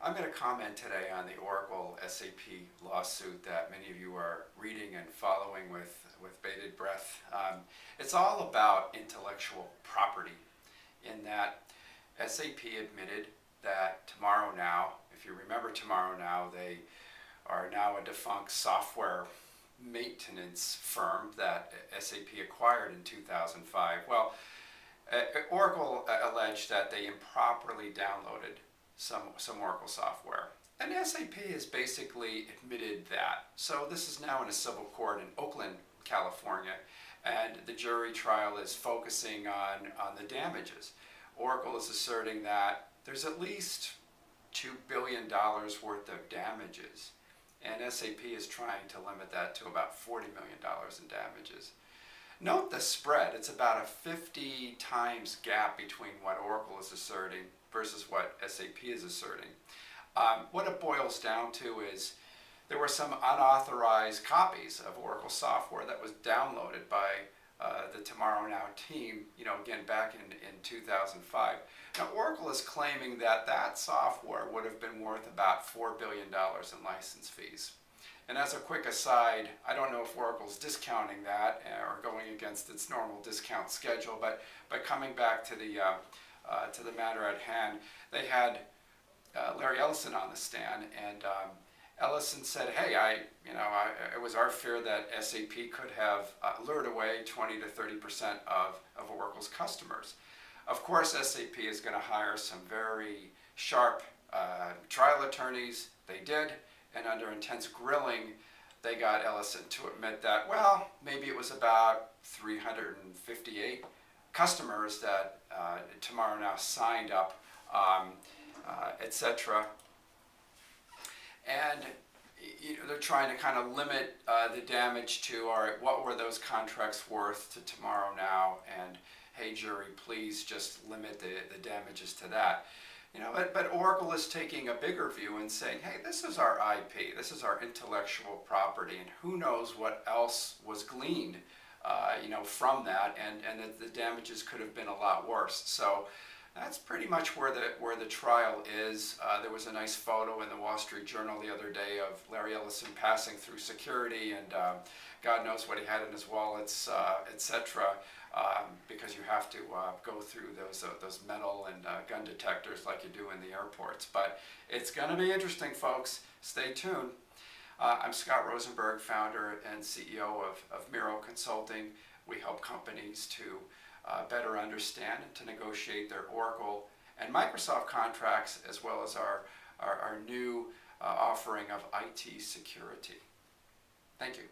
I'm going to comment today on the Oracle-SAP lawsuit that many of you are reading and following with bated breath. It's all about intellectual property in that SAP admitted that Tomorrow Now, if you remember Tomorrow Now, they are now a defunct software maintenance firm that SAP acquired in 2005. Well, Oracle alleged that they improperly downloaded some Oracle software. And SAP has basically admitted that. So this is now in a civil court in Oakland, California, and the jury trial is focusing on the damages. Oracle is asserting that there's at least $2 billion worth of damages, and SAP is trying to limit that to about $40 million in damages. Note the spread. It's about a 50 times gap between what Oracle is asserting versus what SAP is asserting. What it boils down to is there were some unauthorized copies of Oracle software that was downloaded by the Tomorrow Now team, again back in 2005. Now Oracle is claiming that that software would have been worth about $4 billion in license fees. And as a quick aside, I don't know if Oracle's discounting that or going against its normal discount schedule, but coming back to the matter at hand, they had Larry Ellison on the stand, and Ellison said, "Hey, it was our fear that SAP could have lured away 20 to 30% of Oracle's customers." Of course, SAP is going to hire some very sharp trial attorneys. They did. And under intense grilling, they got Ellison to admit that, well, maybe it was about 358 customers that Tomorrow Now signed up, etc. And they're trying to kind of limit the damage to, all right, what were those contracts worth to Tomorrow Now? And hey, jury, please just limit the damages to that. But Oracle is taking a bigger view and saying, hey, this is our IP, this is our intellectual property, and who knows what else was gleaned, from that, and that the damages could have been a lot worse. So that's pretty much where the trial is. There was a nice photo in the Wall Street Journal the other day of Larry Ellison passing through security, and God knows what he had in his wallets, etc. Because you have to go through those metal and gun detectors like you do in the airports. But it's going to be interesting, folks. Stay tuned. I'm Scott Rosenberg, founder and CEO of Miro Consulting. We help companies to better understand and to negotiate their Oracle and Microsoft contracts, as well as our new offering of IT security. Thank you.